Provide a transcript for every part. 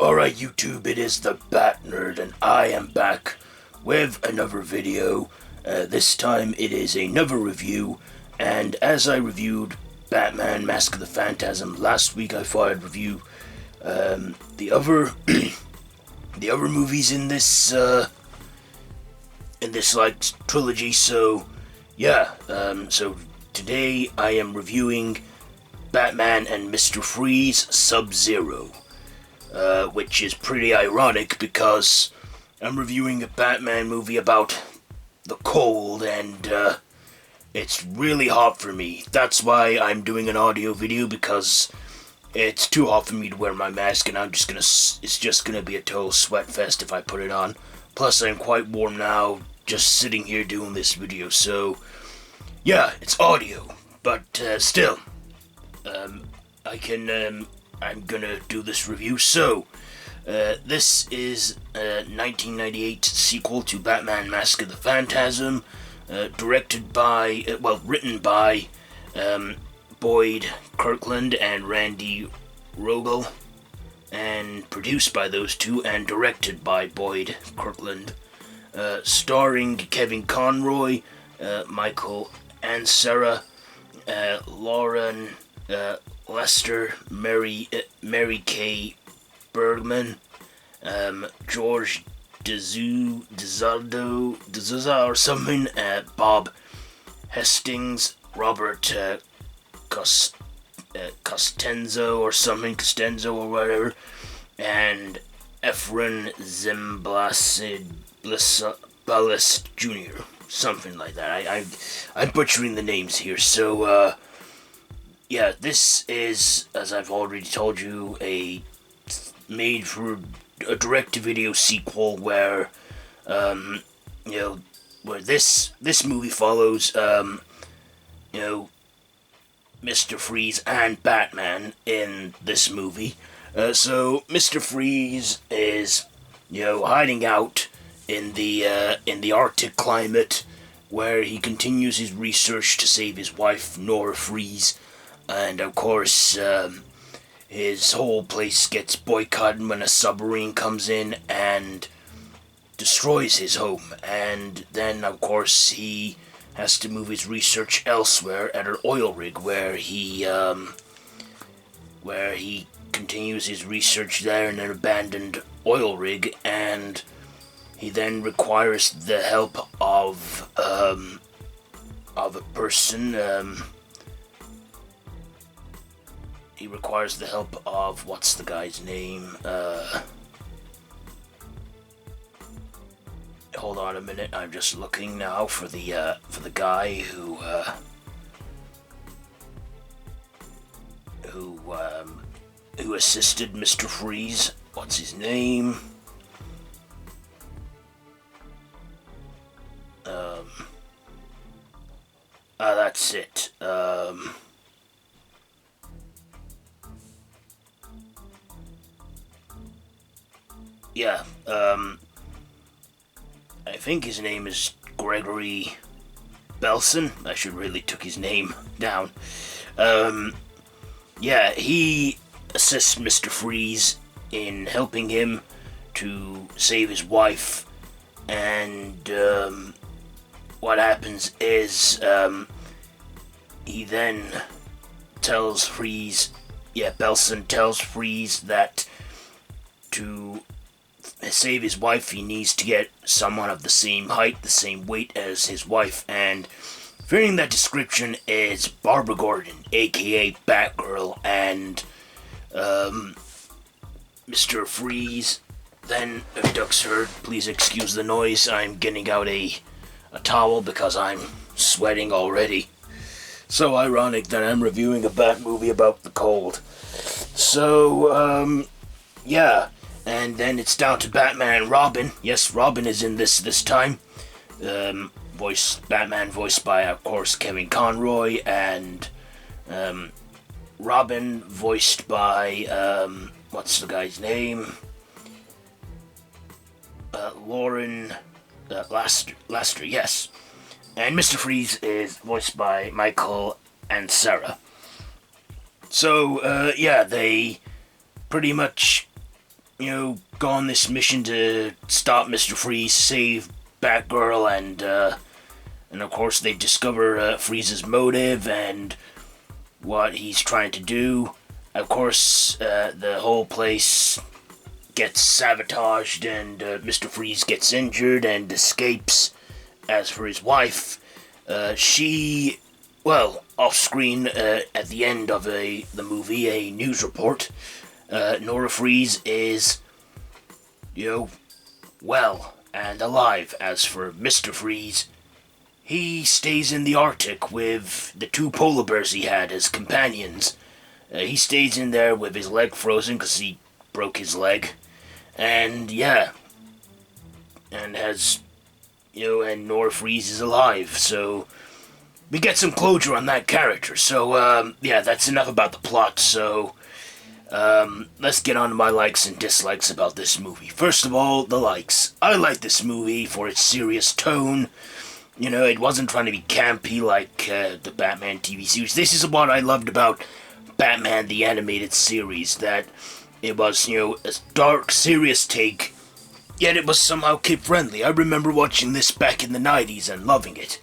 Alright YouTube, it is the Bat Nerd and I am back with another video. This time it is another review, and as I reviewed Batman Mask of the Phantasm last week, I thought I'd review the other the other movies in this like trilogy. So yeah, so today I am reviewing Batman and Mr. Freeze Subzero. Which is pretty ironic because I'm reviewing a Batman movie about the cold, and it's really hot for me. That's why I'm doing an audio video, because it's too hot for me to wear my mask, and it's just gonna be a total sweat fest if I put it on. Plus, I'm quite warm now, just sitting here doing this video, so yeah, it's audio, but still, I'm gonna do this review. So, this is a 1998 sequel to Batman Mask of the Phantasm, written by Boyd Kirkland and Randy Rogel, and produced by those two, and directed by Boyd Kirkland, starring Kevin Conroy, Micheal Ansara, Loren, Lester, Mary K. Bergman, George D'Souza or something, Bob Hastings, Robert Costanzo or whatever, and Efren Zimbalist Jr., something like that. I'm butchering the names here, so yeah, this is, as I've already told you, a made for a direct-to-video sequel where, where this movie follows, Mr. Freeze and Batman in this movie. So Mr. Freeze is, hiding out in the Arctic climate, where he continues his research to save his wife, Nora Freeze. And of course, his whole place gets boycotted when a submarine comes in and destroys his home. And then, of course, he has to move his research elsewhere at an oil rig, where he continues his research there in an abandoned oil rig, and he then requires the help of a person. He requires the help of, what's the guy's name? Hold on a minute. I'm just looking now for the guy who assisted Mr. Freeze. What's his name? That's it. Yeah, I think his name is Gregory Belson. I should really took his name down. Yeah, he assists Mr. Freeze in helping him to save his wife, and what happens is he then tells Freeze, Belson tells Freeze that to save his wife, he needs to get someone of the same height, the same weight as his wife, and fitting that description is Barbara Gordon, aka Batgirl, and Mr. Freeze then abducts her. Please excuse the noise, I'm getting out a towel because I'm sweating already. So ironic that I'm reviewing a Bat movie about the cold. So, yeah. And then it's down to Batman and Robin. Yes, Robin is in this time. Batman voiced by, of course, Kevin Conroy, and Robin voiced by, what's the guy's name? Loren Lester, yes. And Mr. Freeze is voiced by Micheal Ansara. So, yeah, they pretty much go on this mission to stop Mr. Freeze, save Batgirl, and of course they discover Freeze's motive and what he's trying to do. Of course, the whole place gets sabotaged, and Mr. Freeze gets injured and escapes. As for his wife, off screen at the end of the movie, a news report, Nora Freeze is, well and alive. As for Mr. Freeze, he stays in the Arctic with the two polar bears he had as companions. He stays in there with his leg frozen because he broke his leg. And and Nora Freeze is alive, so we get some closure on that character. So, that's enough about the plot, so let's get on to my likes and dislikes about this movie. First of all, the likes. I like this movie for its serious tone. It wasn't trying to be campy like the Batman TV series. This is what I loved about Batman the Animated Series, that it was, a dark, serious take, yet it was somehow kid-friendly. I remember watching this back in the 90s and loving it.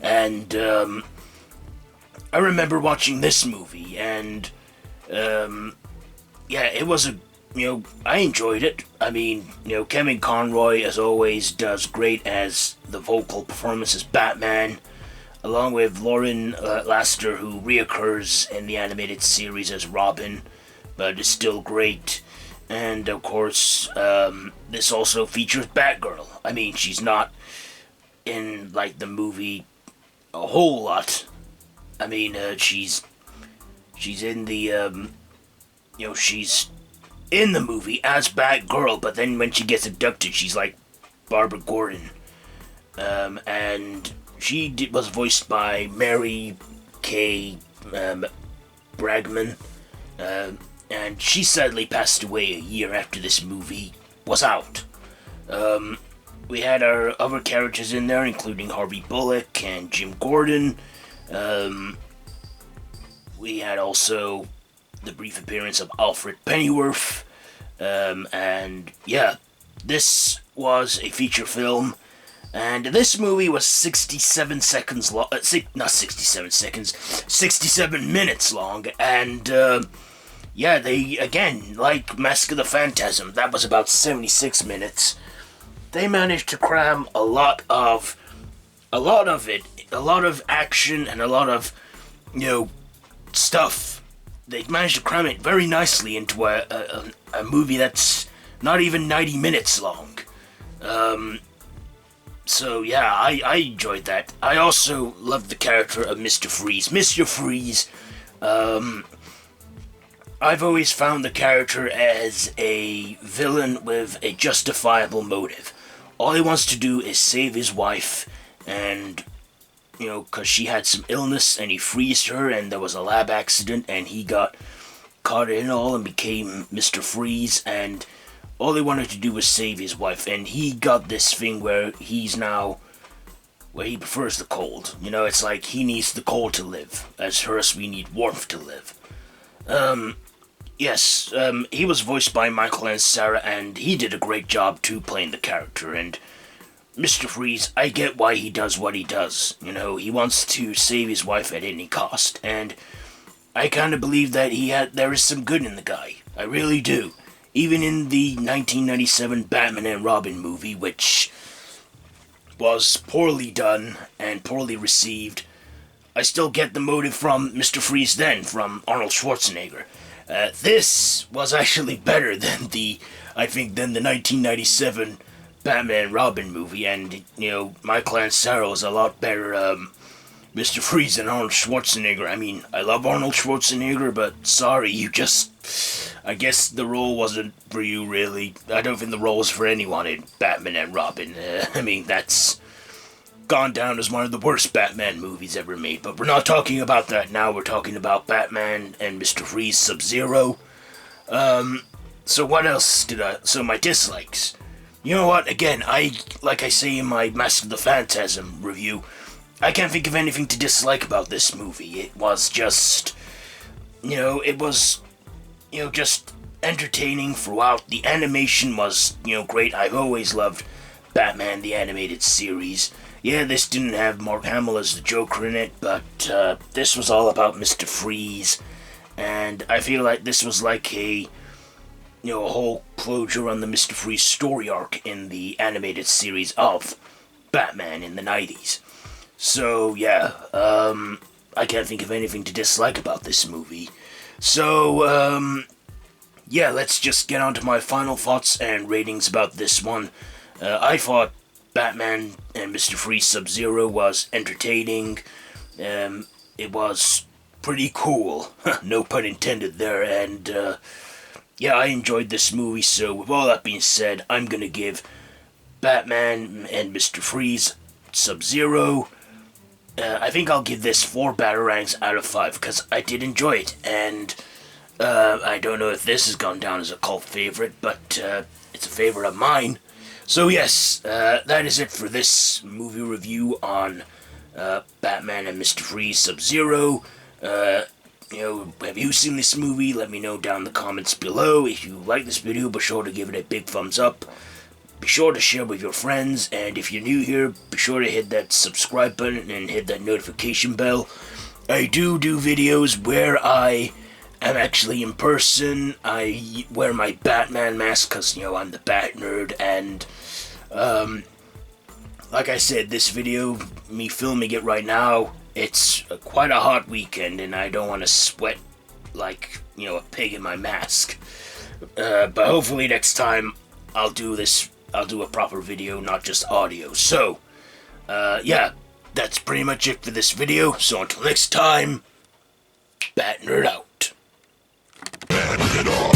And, I remember watching this movie, and, it was I enjoyed it. I mean, Kevin Conroy, as always, does great as the vocal performance as Batman, along with Loren Laster, who reoccurs in the animated series as Robin, but is still great. And, of course, this also features Batgirl. I mean, she's not in, the movie a whole lot. I mean, she's in the, she's in the movie as Batgirl, but then when she gets abducted, she's like Barbara Gordon. And she was voiced by Mary Kay Bergman, and she sadly passed away a year after this movie was out. We had our other characters in there, including Harvey Bullock and Jim Gordon. We had also the brief appearance of Alfred Pennyworth. This was a feature film. And this movie was 67 seconds long, 67 minutes long, and, they, again, like Mask of the Phantasm, that was about 76 minutes, they managed to cram a lot of action and a lot of, stuff. They managed to cram it very nicely into a movie that's not even 90 minutes long. I enjoyed that. I also loved the character of Mr. Freeze. Mr. Freeze, I've always found the character as a villain with a justifiable motive. All he wants to do is save his wife, and, because she had some illness, and he freezed her, and there was a lab accident, and he got caught in it all and became Mr. Freeze, and all he wanted to do was save his wife, and he got this thing where he prefers the cold. It's like he needs the cold to live. As us, we need warmth to live. He was voiced by Micheal Ansara, and he did a great job too playing the character, and Mr. Freeze, I get why he does what he does. He wants to save his wife at any cost, and I kind of believe that there is some good in the guy. I really do. Even in the 1997 Batman and Robin movie, which was poorly done and poorly received, I still get the motive from Mr. Freeze then, from Arnold Schwarzenegger. This was actually better than the 1997 Batman and Robin movie, and, Micheal Ansara is a lot better, Mr. Freeze than Arnold Schwarzenegger. I mean, I love Arnold Schwarzenegger, but sorry, I guess the role wasn't for you, really. I don't think the role was for anyone in Batman and Robin. That's gone down as one of the worst Batman movies ever made. But we're not talking about that now. We're talking about Batman and Mr. Freeze Subzero. So what else so my dislikes. You know what? Again, like I say in my Mask of the Phantasm review, I can't think of anything to dislike about this movie. It was just, just entertaining throughout. The animation was, great. I've always loved Batman the Animated Series. Yeah, this didn't have Mark Hamill as the Joker in it, but this was all about Mr. Freeze, and I feel like this was like a whole closure on the Mr. Freeze story arc in the animated series of Batman in the 90s. So, yeah, I can't think of anything to dislike about this movie. So, yeah, let's just get on to my final thoughts and ratings about this one. I thought Batman and Mr. Freeze Subzero was entertaining. It was pretty cool. No pun intended there. And, yeah, I enjoyed this movie. So, with all that being said, I'm going to give Batman and Mr. Freeze Subzero. I think I'll give this 4 Batarangs out of 5 because I did enjoy it. And I don't know if this has gone down as a cult favorite, but it's a favorite of mine. So yes, that is it for this movie review on Batman and Mr. Freeze Subzero. Have you seen this movie? Let me know down in the comments below. If you like this video, be sure to give it a big thumbs up. Be sure to share with your friends, and if you're new here, be sure to hit that subscribe button and hit that notification bell. I do videos where I am actually in person. I wear my Batman mask because, I'm the Bat Nerd, and, like I said, this video, me filming it right now, it's quite a hot weekend, and I don't want to sweat like, a pig in my mask. But hopefully next time I'll do a proper video, not just audio. So, yeah, that's pretty much it for this video. So until next time, Bat Nerd out. Bat it off.